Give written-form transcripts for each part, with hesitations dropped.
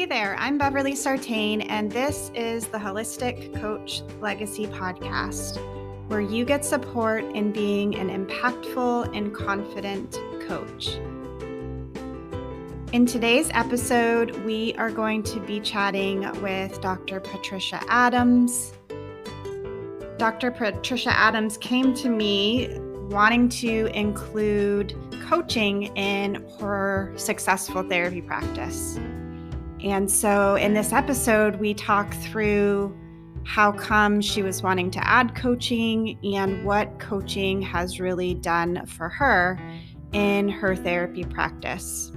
Hey there, I'm Beverly Sartain, and this is the Holistic Coach Legacy Podcast, where you get support in being an impactful and confident coach. In today's episode, we are going to be chatting with Dr. Patricia Adams. Dr. Patricia Adams came to me wanting to include coaching in her successful therapy practice. And so in this episode, we talk through how come she was wanting to add coaching and what coaching has really done for her in her therapy practice.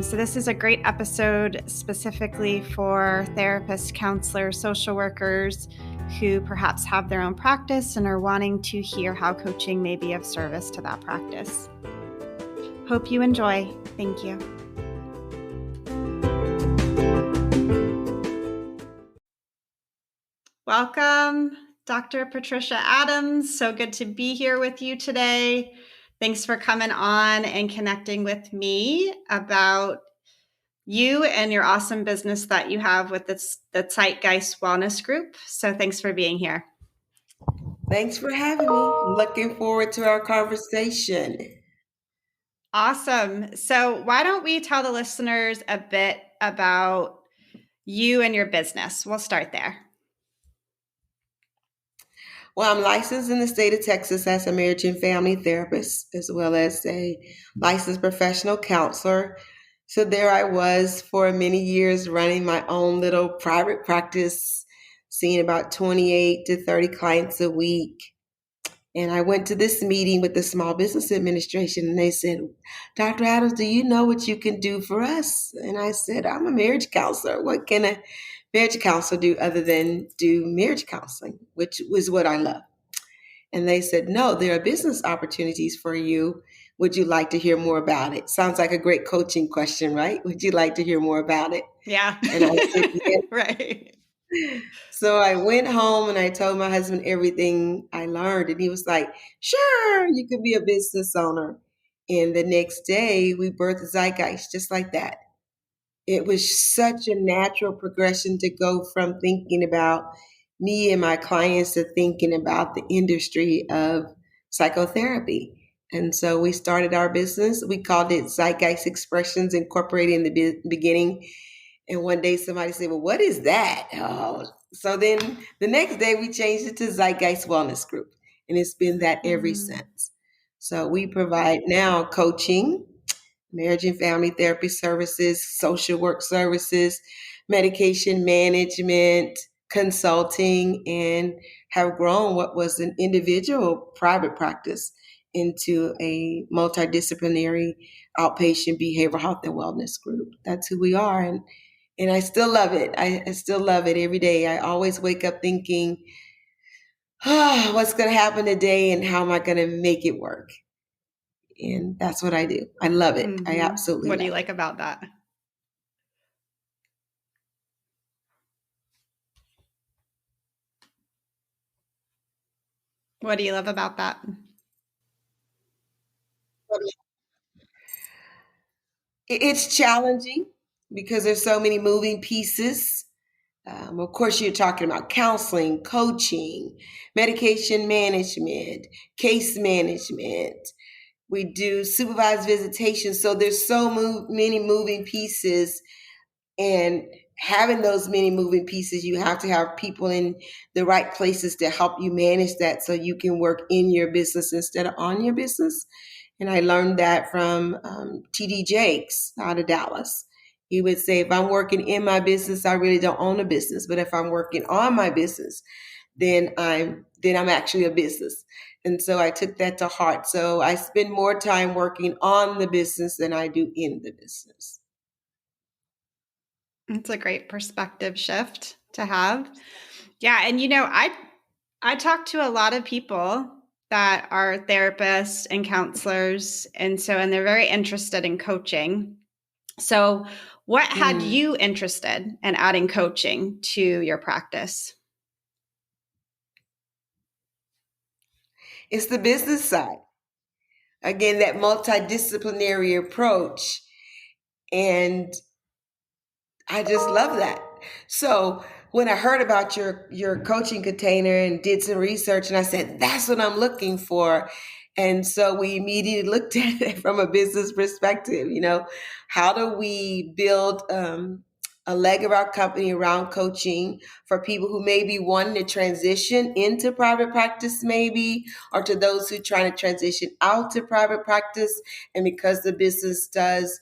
So this is a great episode specifically for therapists, counselors, social workers who perhaps have their own practice and are wanting to hear how coaching may be of service to that practice. Hope you enjoy. Thank you. Welcome, Dr. Patricia Adams. So good to be here with you today. Thanks for coming on and connecting with me about you and your awesome business that you have with the Zeitgeist Wellness Group. So thanks for being here. Thanks for having me. Looking forward to our conversation. Awesome. So why don't we tell the listeners a bit about you and your business? We'll start there. Well, I'm licensed in the state of Texas as a marriage and family therapist, as well as a licensed professional counselor. So there I was for many years running my own little private practice, seeing about 28 to 30 clients a week. And I went to this meeting with the Small Business Administration, and they said, Dr. Adams, do you know what you can do for us? And I said, I'm a marriage counselor. What can a marriage counselor do other than do marriage counseling, which was what I love? And they said, no, there are business opportunities for you. Would you like to hear more about it? Sounds like a great coaching question, right? Would you like to hear more about it? Yeah. And I said, yeah. Right. So I went home and I told my husband everything I learned. And he was like, sure, you could be a business owner. And the next day we birthed Zeitgeist just like that. It was such a natural progression to go from thinking about me and my clients to thinking about the industry of psychotherapy. And so we started our business. We called it Zeitgeist Expressions Incorporated in the beginning. And one day somebody said, well, what is that? Oh. So then the next day we changed it to Zeitgeist Wellness Group. And it's been that ever since. So we provide now coaching, marriage and family therapy services, social work services, medication management, consulting, and have grown what was an individual private practice into a multidisciplinary outpatient behavioral health and wellness group. That's who we are. And I still love it. I still love it every day. I always wake up thinking, what's going to happen today and how am I going to make it work? And that's what I do. I love it. I absolutely What love do you like about that? What do you love about that? It's challenging because there's so many moving pieces. Of course, you're talking about counseling, coaching, medication management, case management. We do supervised visitation. So there's so many moving pieces. And having those many moving pieces, you have to have people in the right places to help you manage that so you can work in your business instead of on your business. And I learned that from T.D. Jakes out of Dallas. He would say, if I'm working in my business, I really don't own a business. But if I'm working on my business, then I'm actually a business. And so I took that to heart. So I spend more time working on the business than I do in the business. It's a great perspective shift to have. Yeah. And, I talk to a lot of people that are therapists and counselors. And they're very interested in coaching. So what had you interested in adding coaching to your practice? It's the business side. Again, that multidisciplinary approach. And I just love that. So when I heard about your coaching container and did some research, and I said, that's what I'm looking for. And so we immediately looked at it from a business perspective. How do we build a leg of our company around coaching for people who may be wanting to transition into private practice, maybe, or to those who are trying to transition out to private practice. And because the business does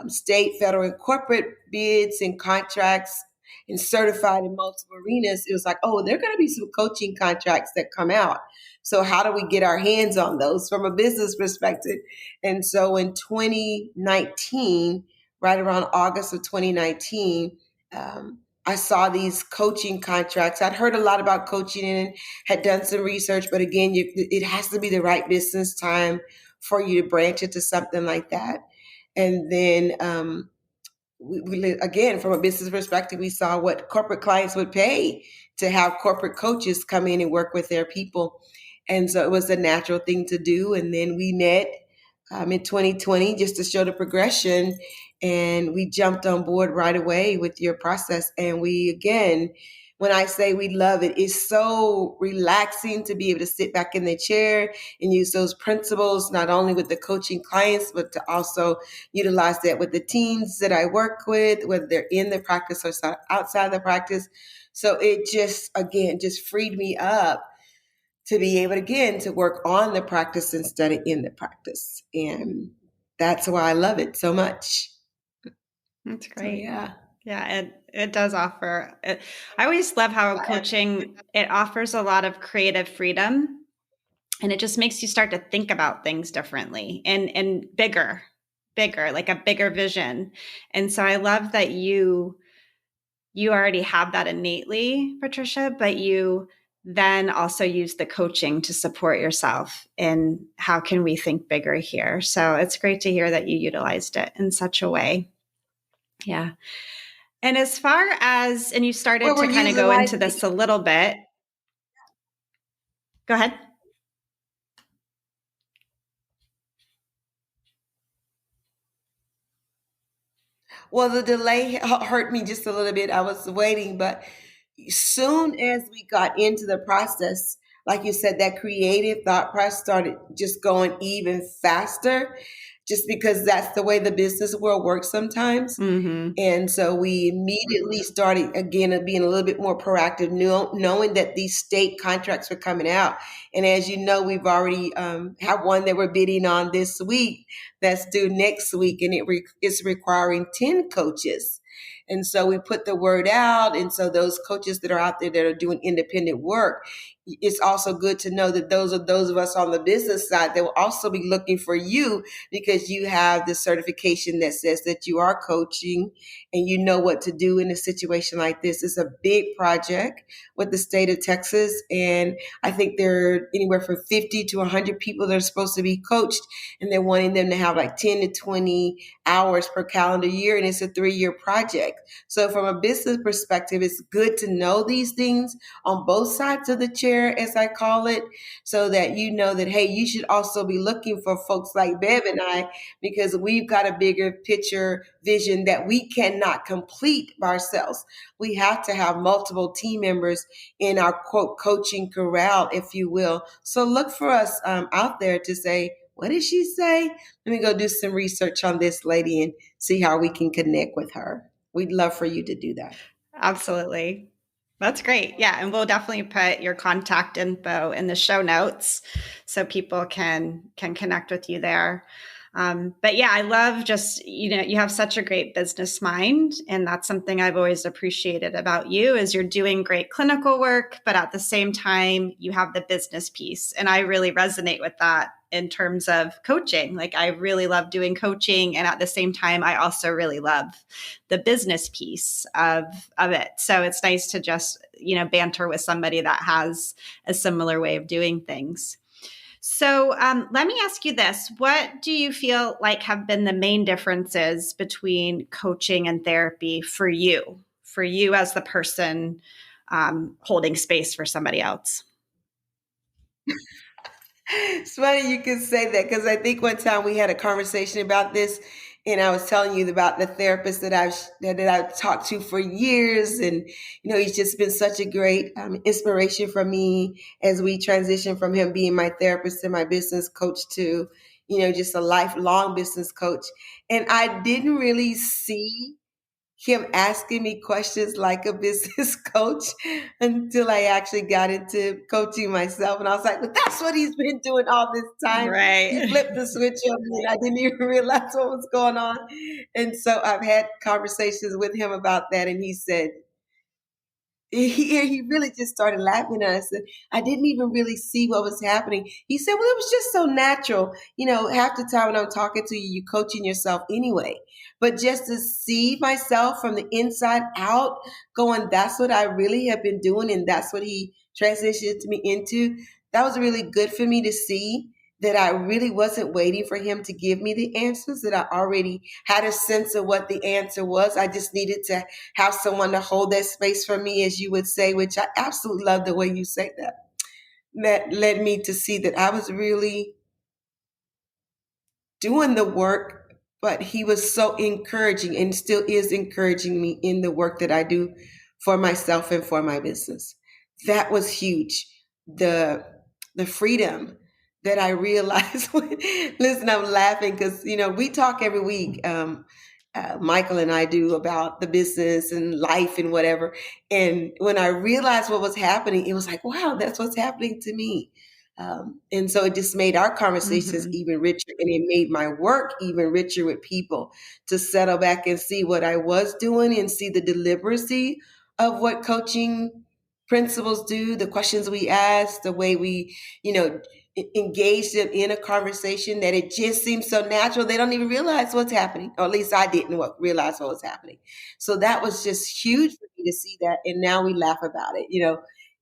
state, federal, and corporate bids and contracts and certified in multiple arenas, it was like, oh, there are going to be some coaching contracts that come out. So how do we get our hands on those from a business perspective? And so in 2019, right around August of 2019, I saw these coaching contracts. I'd heard a lot about coaching and had done some research, but again, it has to be the right business time for you to branch into something like that. And then again, from a business perspective, we saw what corporate clients would pay to have corporate coaches come in and work with their people. And so it was a natural thing to do. And then we met in 2020 just to show the progression. And we jumped on board right away with your process. And we, again, when I say we love it, it's so relaxing to be able to sit back in the chair and use those principles, not only with the coaching clients, but to also utilize that with the teams that I work with, whether they're in the practice or outside the practice. So it just, again, just freed me up to be able, again, to work on the practice instead of in the practice. And that's why I love it so much. That's great. So, yeah. Yeah, it does offer. I always love how coaching, it offers a lot of creative freedom, and it just makes you start to think about things differently and bigger, like a bigger vision. And so I love that you already have that innately, Patricia, but you then also use the coaching to support yourself in how can we think bigger here. So it's great to hear that you utilized it in such a way. Yeah. And as far as, and you started to kind of go into this a little bit. Go ahead. Well, the delay hurt me just a little bit. I was waiting, but soon as we got into the process, like you said, that creative thought process started just going even faster, just because that's the way the business world works sometimes. Mm-hmm. And so we immediately started, again, being a little bit more proactive, knowing that these state contracts were coming out. And as you know, we've already have one that we're bidding on this week that's due next week, and it's requiring 10 coaches. And so we put the word out. And so those coaches that are out there that are doing independent work, it's also good to know that those are those of us on the business side that will also be looking for you, because you have the certification that says that you are coaching and you know what to do in a situation like this. It's a big project with the state of Texas. And I think there are anywhere from 50 to 100 people that are supposed to be coached, and they're wanting them to have like 10 to 20 hours per calendar year. And it's a 3-year project. So from a business perspective, it's good to know these things on both sides of the chair, as I call it, so that you know that, hey, you should also be looking for folks like Bev and I, because we've got a bigger picture vision that we cannot complete by ourselves. We have to have multiple team members in our quote coaching corral, if you will. So look for us out there to say, what did she say? Let me go do some research on this lady and see how we can connect with her. We'd love for you to do that. Absolutely. That's great. Yeah. And we'll definitely put your contact info in the show notes so people can connect with you there. But yeah, I love just, you have such a great business mind. And that's something I've always appreciated about you, is you're doing great clinical work, but at the same time, you have the business piece. And I really resonate with that in terms of coaching. Like, I really love doing coaching. And at the same time, I also really love the business piece of it. So it's nice to just, banter with somebody that has a similar way of doing things. So let me ask you this. What do you feel like have been the main differences between coaching and therapy for you as the person holding space for somebody else? It's funny you can say that, because I think one time we had a conversation about this, And I was telling you about the therapist that I've talked to for years, and he's just been such a great inspiration for me as we transition from him being my therapist and my business coach to just a lifelong business coach. And I didn't really see him asking me questions like a business coach until I actually got into coaching myself. And I was like, but that's what he's been doing all this time. He Right. flipped the switch on me and I didn't even realize what was going on. And so I've had conversations with him about that. And he said, he really just started laughing at us. And I didn't even really see what was happening. He said, well, it was just so natural. Half the time when I'm talking to you, you're coaching yourself anyway. But just to see myself from the inside out going, that's what I really have been doing. And that's what he transitioned me into. That was really good for me to see that I really wasn't waiting for him to give me the answers, that I already had a sense of what the answer was. I just needed to have someone to hold that space for me, as you would say, which I absolutely love the way you say that. That led me to see that I was really doing the work, but he was so encouraging and still is encouraging me in the work that I do for myself and for my business. That was huge. The freedom that I realized listen, I'm laughing because, we talk every week. Michael and I do about the business and life and whatever. And when I realized what was happening, it was like, wow, that's what's happening to me. And so it just made our conversations even richer, and it made my work even richer with people to settle back and see what I was doing and see the deliberacy of what coaching principles do, the questions we ask, the way we, engage them in a conversation, that it just seems so natural. They don't even realize what's happening, or at least I didn't realize what was happening. So that was just huge for me to see that. And now we laugh about it,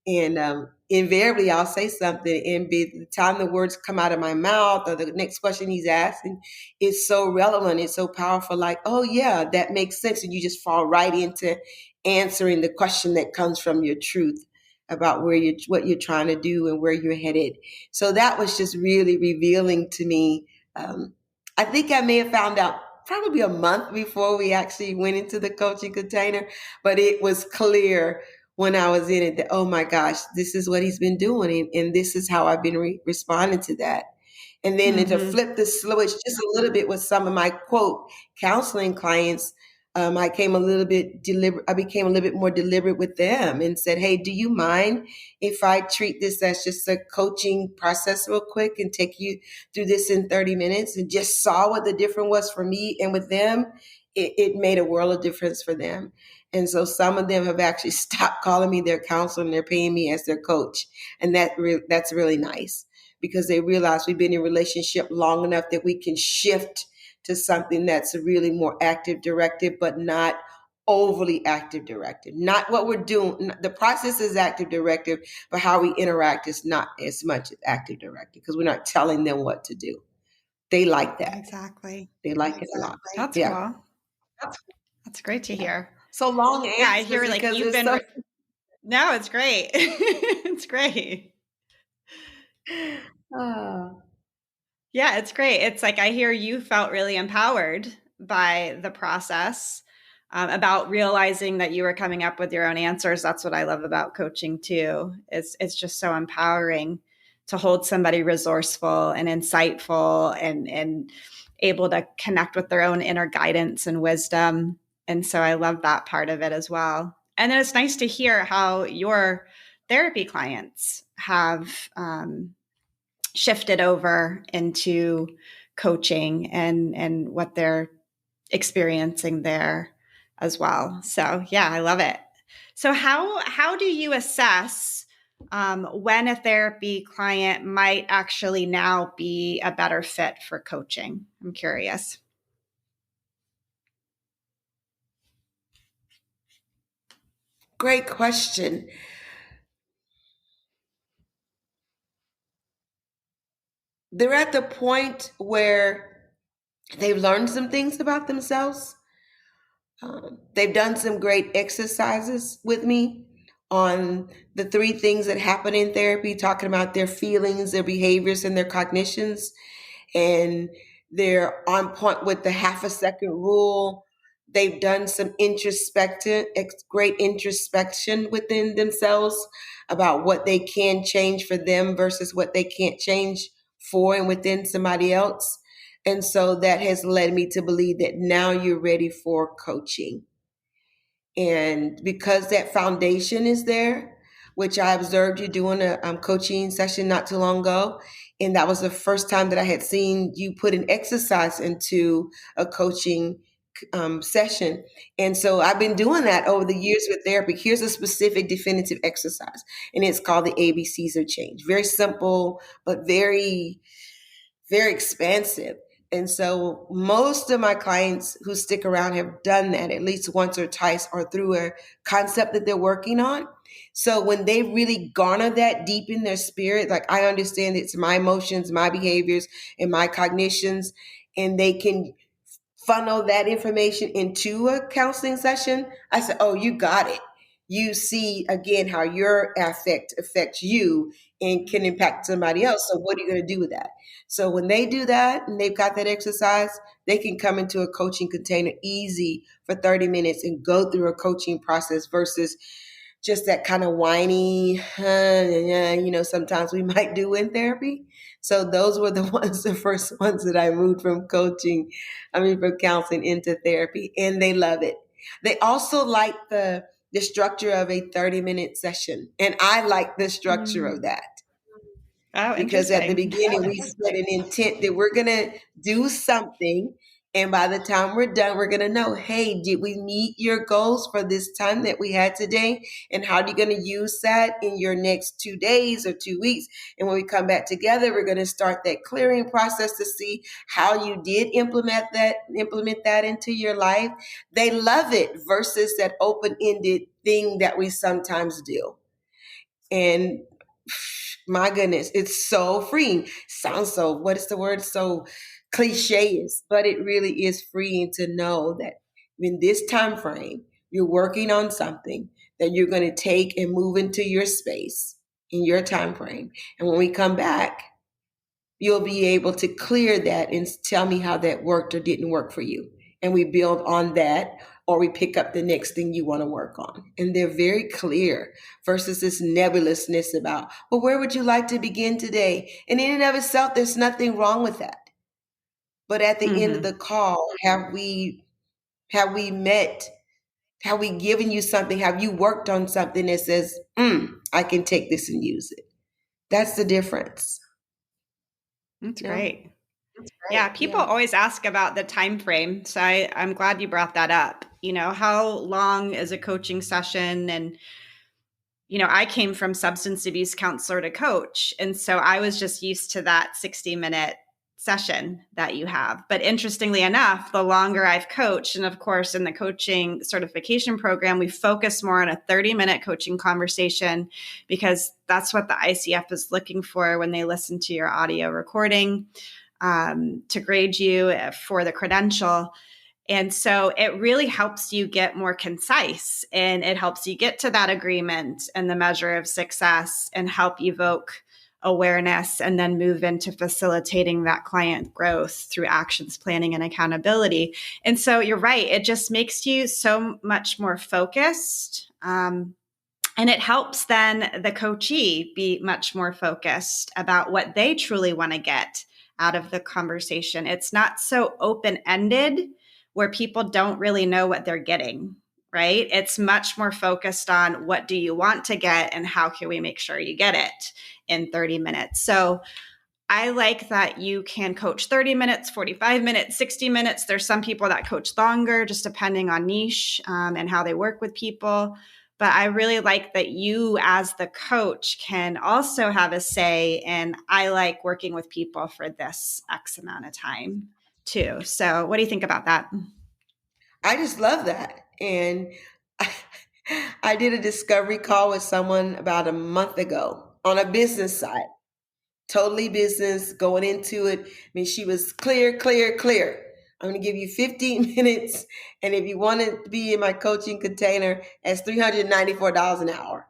and invariably I'll say something, and by the time the words come out of my mouth or the next question he's asking, it's so relevant, it's so powerful, like, oh yeah, that makes sense. And you just fall right into answering the question that comes from your truth about what you're trying to do and where you're headed. So that was just really revealing to me. I think I may have found out probably a month before we actually went into the coaching container, but it was clear when I was in it that, oh my gosh, this is what he's been doing. And this is how I've been responding to that. And then to flip the switch just a little bit with some of my quote counseling clients, I became a little bit more deliberate with them and said, hey, do you mind if I treat this as just a coaching process real quick and take you through this in 30 minutes? And just saw what the difference was for me and with them. It made a world of difference for them. And so some of them have actually stopped calling me their counselor and they're paying me as their coach. And that's really nice, because they realize we've been in a relationship long enough that we can shift to something that's really more active directed, but not overly active directed. Not what we're doing. The process is active directive, but how we interact is not as much as active directed, because we're not telling them what to do. They like that. Exactly. They like it a lot. That's Yeah. cool. That's great to hear. So long answers, Yeah, I hear like because you've it's been. so. No, it's great. It's great. Oh. Yeah, it's great. It's like I hear you felt really empowered by the process, about realizing that you were coming up with your own answers. That's what I love about coaching too. It's just so empowering to hold somebody resourceful and insightful and able to connect with their own inner guidance and wisdom. And so I love that part of it as well. And then it's nice to hear how your therapy clients have shifted over into coaching and what they're experiencing there as well. So yeah, I love it. So how do you assess when a therapy client might actually now be a better fit for coaching? I'm curious. Great question. They're at the point where they've learned some things about themselves. They've done some great exercises with me on the 3 things that happen in therapy, talking about their feelings, their behaviors, and their cognitions. And They're on point with the half a second rule. They've done some great introspection within themselves about what they can change for them versus what they can't change for and within somebody else. And so that has led me to believe that now you're ready for coaching. And because that foundation is there, which I observed you doing a coaching session not too long ago, and that was the first time that I had seen you put an exercise into a coaching session. And so I've been doing that over the years with therapy. Here's a specific definitive exercise, and it's called the ABCs of change. Very simple, but very, very expansive. And so most of my clients who stick around have done that at least once or twice or through a concept that they're working on. So when they really garner that deep in their spirit, like I understand it's my emotions, my behaviors, and my cognitions, and they can funnel that information into a counseling session, I said, oh, you got it. You see again how your affect affects you and can impact somebody else. So what are you going to do with that? So when they do that and they've got that exercise, they can come into a coaching container easy for 30 minutes and go through a coaching process versus just that kind of whiny, sometimes we might do in therapy. So those were the first ones that I moved from from counseling into therapy, and they love it. They also like the structure of a 30-minute session, and I like the structure of that. Oh, Because at the interesting. beginning, we set an intent that we're going to do something. And by the time we're done, we're going to know, hey, did we meet your goals for this time that we had today? And how are you going to use that in your next 2 days or 2 weeks? And when we come back together, we're going to start that clearing process to see how you did implement that into your life. They love it versus that open-ended thing that we sometimes do. And my goodness, it's so freeing. Sounds so, what is the word? So cliche, but it really is freeing to know that in this time frame, you're working on something that you're going to take and move into your space in your time frame. And when we come back, you'll be able to clear that and tell me how that worked or didn't work for you. And we build on that, or we pick up the next thing you want to work on. And they're very clear versus this nebulousness about, well, where would you like to begin today? And in and of itself, there's nothing wrong with that. But at the end of the call, have we met? Have we given you something? Have you worked on something that says, I can take this and use it? That's the difference. That's great. Yeah, people always ask about the time frame. So I'm glad you brought that up. How long is a coaching session? And, I came from substance abuse counselor to coach. And so I was just used to that 60-minute session that you have. But interestingly enough, the longer I've coached, and of course, in the coaching certification program, we focus more on a 30-minute coaching conversation because that's what the ICF is looking for when they listen to your audio recording. To grade you for the credential. And so it really helps you get more concise, and it helps you get to that agreement and the measure of success and help evoke awareness and then move into facilitating that client growth through actions, planning, and accountability. And so you're right. It just makes you so much more focused. And it helps then the coachee be much more focused about what they truly want to get out of the conversation. It's not so open-ended where people don't really know what they're getting, right? It's much more focused on what do you want to get and how can we make sure you get it in 30 minutes. So I like that you can coach 30 minutes, 45 minutes, 60 minutes. There's some people that coach longer, just depending on niche and how they work with people. But I really like that you as the coach can also have a say, and I like working with people for this X amount of time too. So what do you think about that? I just love that. And I did a discovery call with someone about a month ago on a business side, totally business, going into it. I mean, she was clear. I'm going to give you 15 minutes. And if you want to be in my coaching container, it's $394 an hour.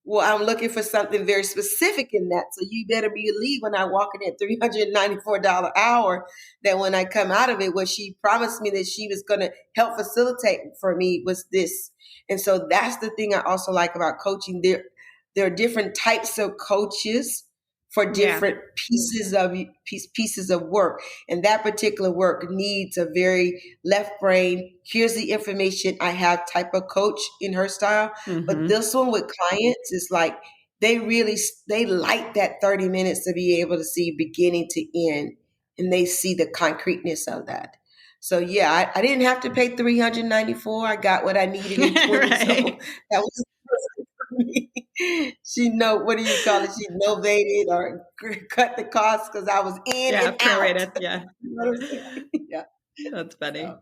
Well, I'm looking for something very specific in that. So you better believe when I walk in at $394 an hour, that when I come out of it, what she promised me that she was going to help facilitate for me was this. And so that's the thing I also like about coaching. There are different types of coaches for Yeah. different pieces of work, and that particular work needs a very left brain, here's the information I have type of coach in her style. But this one with clients is like they like that 30 minutes to be able to see beginning to end, and they see the concreteness of that. So yeah, I didn't have to pay 394. I got what I needed in 20. So Right. that was for me. She what do you call it? She novated or cut the cost because I was in Yeah, and out. prorated. Yeah. You know what I'm saying? Yeah. That's funny. So,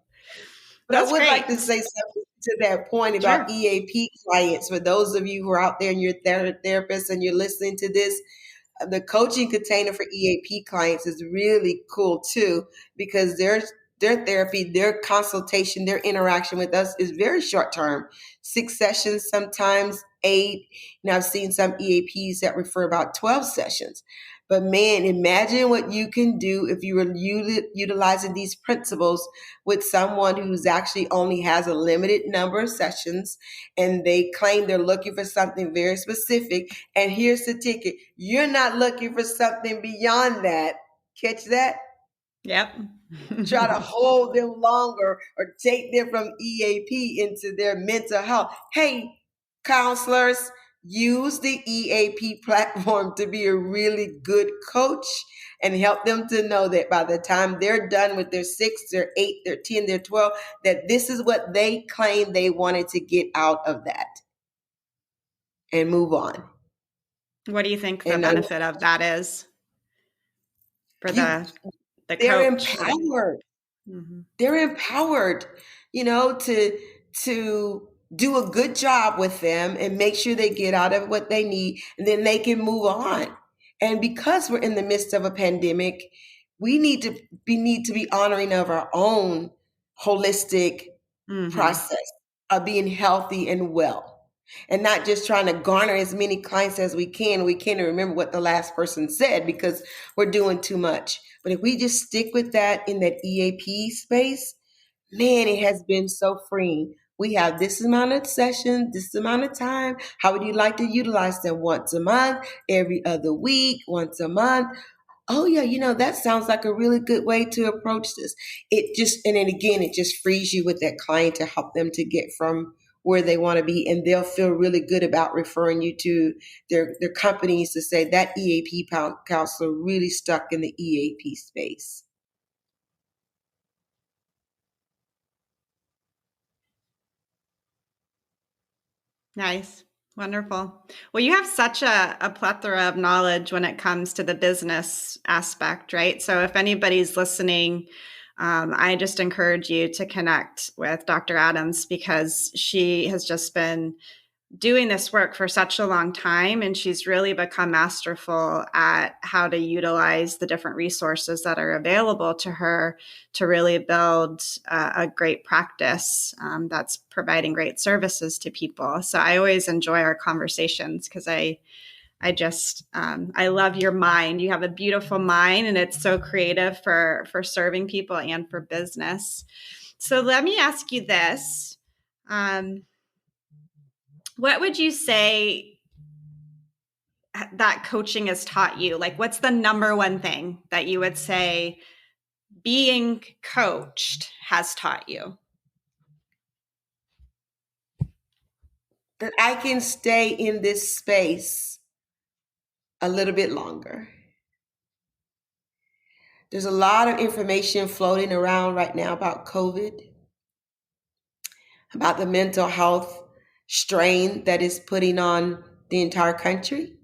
but I That's would like great. to say something to that point about Sure. EAP clients. For those of you who are out there and you're therapists and you're listening to this, the coaching container for EAP clients is really cool too, because their therapy, their consultation, their interaction with us is very short term, 6 sessions, sometimes 8. And I've seen some EAPs that refer about 12 sessions. But man, imagine what you can do if you were utilizing these principles with someone who's actually only has a limited number of sessions, and they claim they're looking for something very specific. And here's the ticket. You're not looking for something beyond that. Catch that? Yep. Try to hold them longer or take them from EAP into their mental health. Hey, counselors, use the EAP platform to be a really good coach and help them to know that by the time they're done with their 6, their 8, their 10, their 12, that this is what they claim they wanted to get out of that, and move on. What do you think the And benefit of that is for you, the they're coach? empowered. Mm-hmm. They're empowered, to do a good job with them and make sure they get out of what they need, and then they can move on. And because we're in the midst of a pandemic, we need to be honoring of our own holistic process of being healthy and well, and not just trying to garner as many clients as we can. We can't remember what the last person said because we're doing too much. But if we just stick with that in that EAP space, man, it has been so freeing. We have this amount of sessions, this amount of time. How would you like to utilize them? Once a month, every other week, once a month? Oh yeah, that sounds like a really good way to approach this. And then again, it just frees you with that client to help them to get from where they want to be, and they'll feel really good about referring you to their companies to say that EAP counselor really stuck in the EAP space. Nice. Wonderful. Well, you have such a plethora of knowledge when it comes to the business aspect, right? So if anybody's listening, I just encourage you to connect with Dr. Adams, because she has just been doing this work for such a long time, and she's really become masterful at how to utilize the different resources that are available to her to really build a great practice that's providing great services to people. So I always enjoy our conversations because I love your mind. You have a beautiful mind, and it's so creative for serving people and for business. So let me ask you this. What would you say that coaching has taught you? Like, what's the number one thing that you would say being coached has taught you? That I can stay in this space a little bit longer. There's a lot of information floating around right now about COVID, about the mental health strain that is putting on the entire country.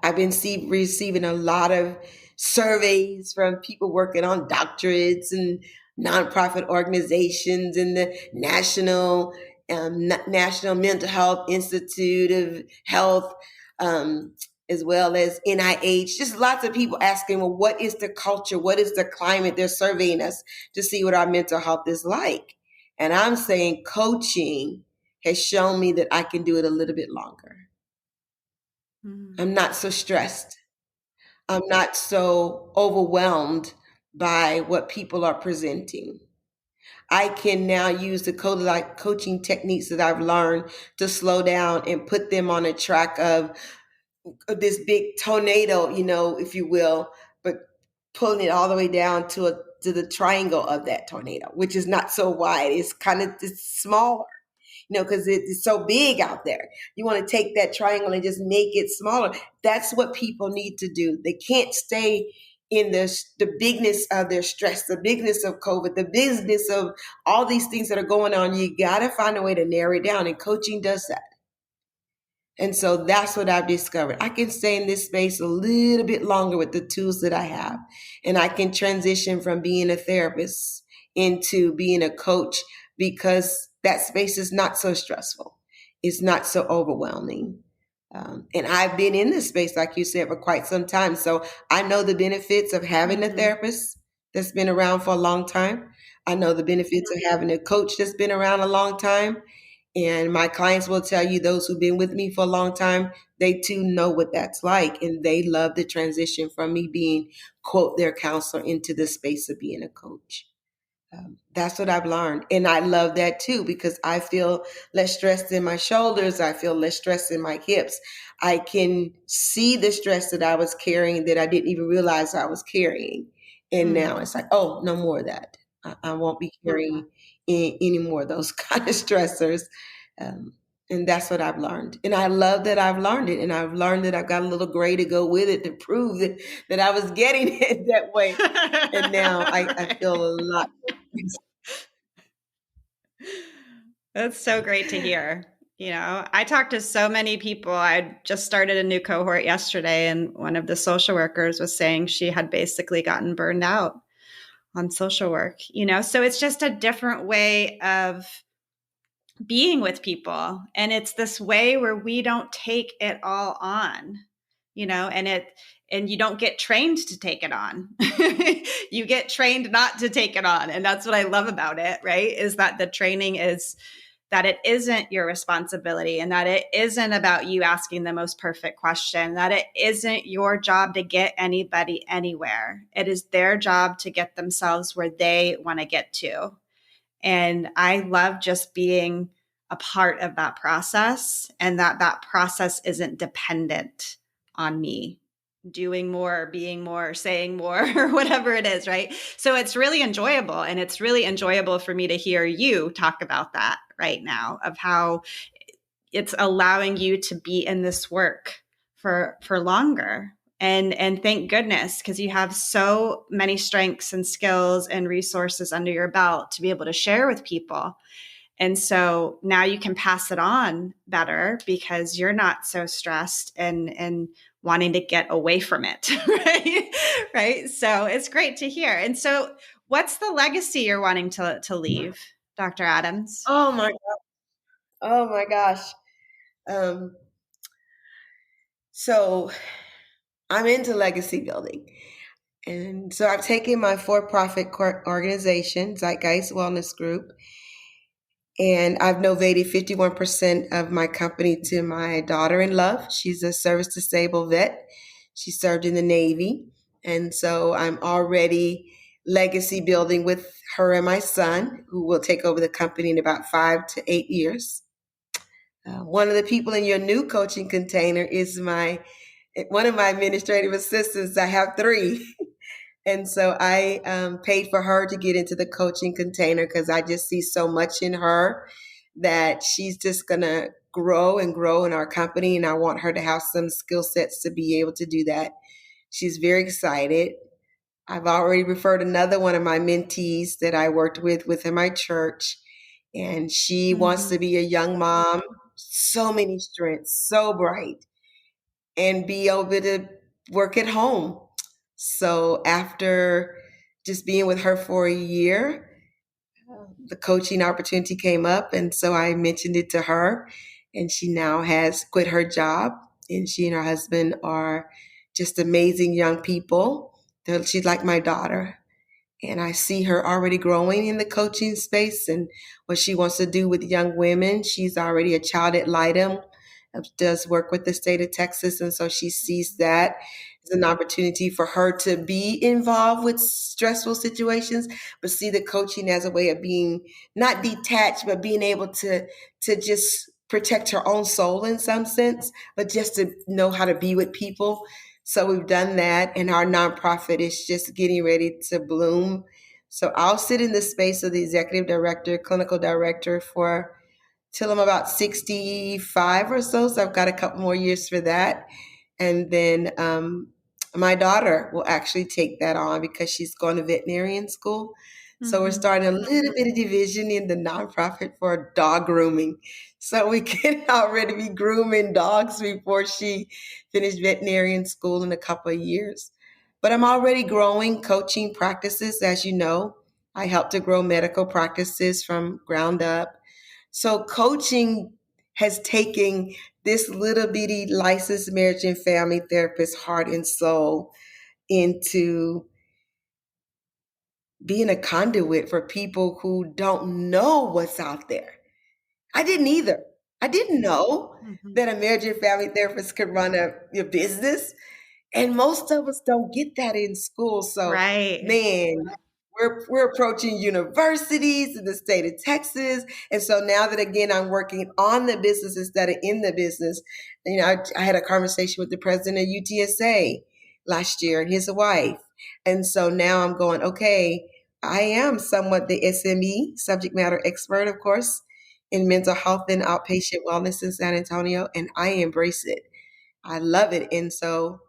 I've been receiving a lot of surveys from people working on doctorates and nonprofit organizations and the National Mental Health Institute of Health, as well as NIH. Just lots of people asking, well, what is the culture? What is the climate? They're surveying us to see what our mental health is like. And I'm saying coaching has shown me that I can do it a little bit longer. I'm not so stressed. I'm not so overwhelmed by what people are presenting. I can now use the coaching techniques that I've learned to slow down and put them on a track of this big tornado, if you will, but pulling it all the way down to the triangle of that tornado, which is not so wide. It's smaller, because it's so big out there. You want to take that triangle and just make it smaller. That's what people need to do. They can't stay in the bigness of their stress, the bigness of COVID, the business of all these things that are going on. You got to find a way to narrow it down, and coaching does that. And so that's what I've discovered. I can stay in this space a little bit longer with the tools that I have. And I can transition from being a therapist into being a coach because that space is not so stressful. It's not so overwhelming. And I've been in this space, like you said, for quite some time. So I know the benefits of having a therapist that's been around for a long time. I know the benefits of having a coach that's been around a long time. And my clients will tell you, those who've been with me for a long time, they too know what that's like. And they love the transition from me being, quote, their counselor into the space of being a coach. That's what I've learned. And I love that too, because I feel less stressed in my shoulders. I feel less stressed in my hips. I can see the stress that I was carrying that I didn't even realize I was carrying. And now it's like, oh, no more of that. I won't be carrying any more of those kind of stressors. And that's what I've learned. And I love that I've learned it. And I've learned that I've got a little gray to go with it to prove that I was getting it that way. And now I feel a lot. That's so great to hear. I talked to so many people. I just started a new cohort yesterday, and one of the social workers was saying she had basically gotten burned out on social work, so it's just a different way of being with people. And it's this way where we don't take it all on, and you don't get trained to take it on. You get trained not to take it on. And that's what I love about it, right? Is that the training is that it isn't your responsibility, and that it isn't about you asking the most perfect question, that it isn't your job to get anybody anywhere. It is their job to get themselves where they want to get to. And I love just being a part of that process, and that process isn't dependent on me doing more, being more, saying more, or whatever it is, right? So it's really enjoyable. And it's really enjoyable for me to hear you talk about that right now, of how it's allowing you to be in this work for longer. And thank goodness, because you have so many strengths and skills and resources under your belt to be able to share with people. And so now you can pass it on better because you're not so stressed and wanting to get away from it, right? Right. So it's great to hear. And so what's the legacy you're wanting to leave, Dr. Adams? Oh my gosh. Oh my gosh. So I'm into legacy building. And so I've taken my for-profit organization, Zeitgeist Wellness Group, and I've novated 51% of my company to my daughter-in-law. She's a service-disabled vet. She served in the Navy. And so I'm already legacy building with her and my son, who will take over the company in about 5 to 8 years. One of the people in your new coaching container is one of my administrative assistants. I have 3. And so I paid for her to get into the coaching container because I just see so much in her that she's just going to grow and grow in our company. And I want her to have some skill sets to be able to do that. She's very excited. I've already referred another one of my mentees that I worked with within my church. And she wants to be a young mom, so many strengths, so bright, and be able to work at home. So after just being with her for a year, the coaching opportunity came up. And so I mentioned it to her, and she now has quit her job. And she and her husband are just amazing young people. She's like my daughter. And I see her already growing in the coaching space and what she wants to do with young women. She's already a child ad litem does work with the state of Texas. And so she sees that as an opportunity for her to be involved with stressful situations, but see the coaching as a way of being not detached, but being able to just protect her own soul in some sense, but just to know how to be with people. So we've done that, and our nonprofit is just getting ready to bloom. So I'll sit in the space of the executive director, clinical director for till I'm about 65 or so. So I've got a couple more years for that. And then my daughter will actually take that on because she's going to veterinarian school. So we're starting a little bit of division in the nonprofit for dog grooming. So we can already be grooming dogs before she finished veterinarian school in a couple of years. But I'm already growing coaching practices, as you know. I help to grow medical practices from ground up. So coaching has taken this little bitty licensed marriage and family therapist heart and soul into being a conduit for people who don't know what's out there. I didn't either. I didn't know that a marriage and family therapist could run a business. And most of us don't get that in school. So, Right. man, we're approaching universities in the state of Texas. And so now that, again, I'm working on the business instead of in the business, I had a conversation with the president of UTSA last year and his wife. And so now I'm going, okay, I am somewhat the SME, subject matter expert, of course, in mental health and outpatient wellness in San Antonio, and I embrace it. I love it. And so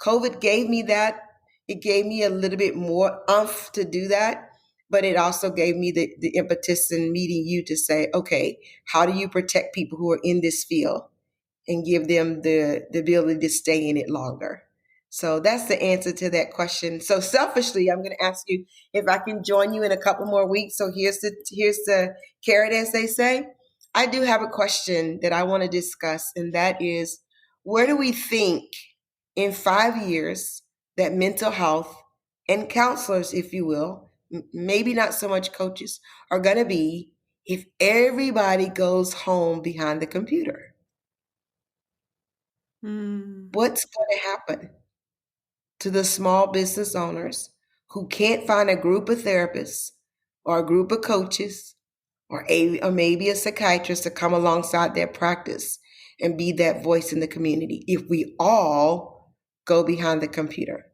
COVID gave me that. It gave me a little bit more oomph to do that, but it also gave me the impetus in meeting you to say, okay, how do you protect people who are in this field and give them the ability to stay in it longer? So that's the answer to that question. So selfishly, I'm going to ask you if I can join you in a couple more weeks. So here's the carrot, as they say. I do have a question that I want to discuss, and that is, where do we think in 5 years that mental health and counselors, if you will, maybe not so much coaches, are going to be if everybody goes home behind the computer? What's going to happen to the small business owners who can't find a group of therapists or a group of coaches or maybe a psychiatrist to come alongside their practice and be that voice in the community if we all go behind the computer?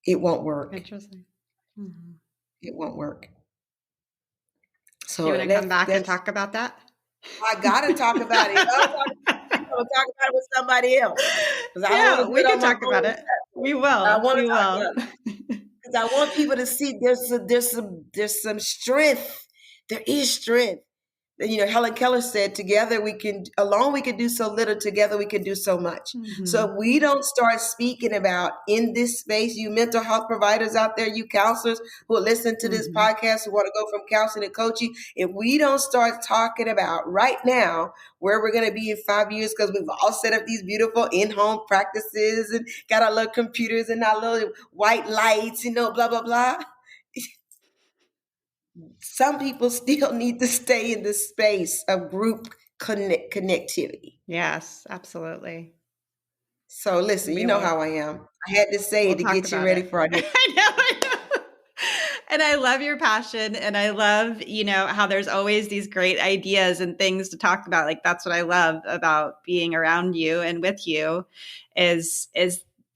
It won't work. Interesting. It won't work. Do So you want to come back and talk about that? I got to talk about it. I'm going to talk about it with somebody else. Yeah, we can talk about it. We will. I want to talk about it because I want people to see there's some strength. There is strength. Helen Keller said, alone we can do so little, together we can do so much. So if we don't start speaking about in this space, you mental health providers out there, you counselors who are listening to this podcast, who want to go from counseling to coaching, if we don't start talking about right now where we're going to be in 5 years, because we've all set up these beautiful in-home practices and got our little computers and our little white lights, blah, blah, blah. Some people still need to stay in the space of group connectivity. Yes, absolutely. So listen, you know how I am. I had to say it to get you ready for our next. I know. And I love your passion, and I love, how there's always these great ideas and things to talk about. Like, that's what I love about being around you and with you is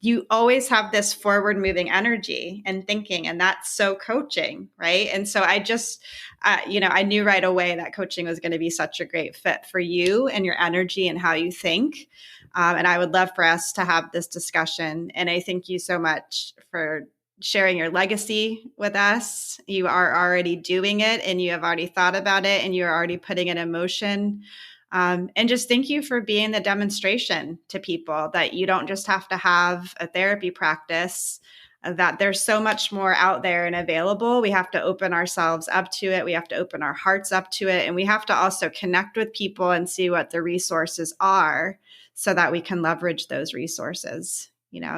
you always have this forward moving energy and thinking, and that's so coaching, right? And so I just, I knew right away that coaching was going to be such a great fit for you and your energy and how you think. And I would love for us to have this discussion. And I thank you so much for sharing your legacy with us. You are already doing it, and you have already thought about it, and you're already putting it in motion. And just thank you for being the demonstration to people that you don't just have to have a therapy practice, that there's so much more out there and available. We have to open ourselves up to it. We have to open our hearts up to it. And we have to also connect with people and see what the resources are so that we can leverage those resources,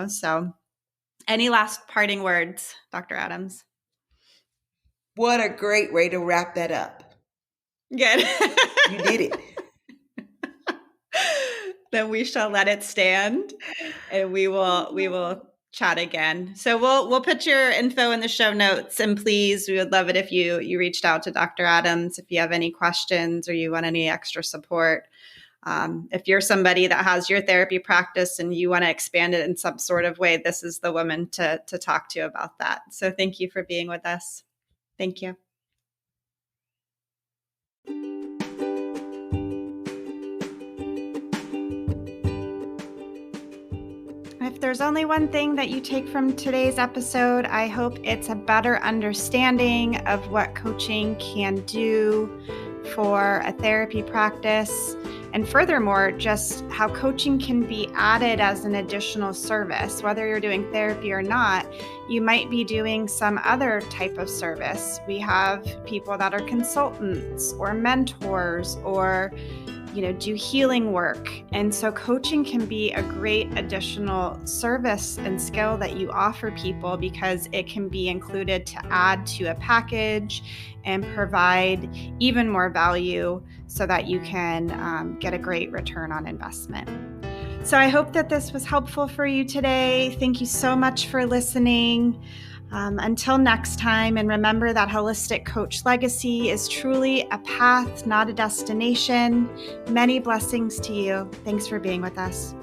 So any last parting words, Dr. Adams? What a great way to wrap that up. Good. You did it. then we shall let it stand, and we will chat again. So we'll put your info in the show notes, and please, we would love it if you reached out to Dr. Adams if you have any questions or you want any extra support. If you're somebody that has your therapy practice and you want to expand it in some sort of way, this is the woman to talk to about that. So thank you for being with us. Thank you. If there's only one thing that you take from today's episode, I hope it's a better understanding of what coaching can do for a therapy practice. And furthermore, just how coaching can be added as an additional service. Whether you're doing therapy or not, you might be doing some other type of service. We have people that are consultants or mentors or do healing work. And so coaching can be a great additional service and skill that you offer people because it can be included to add to a package and provide even more value so that you can get a great return on investment. So I hope that this was helpful for you today. Thank you so much for listening. Until next time, and remember that Holistic Coach Legacy is truly a path, not a destination. Many blessings to you. Thanks for being with us.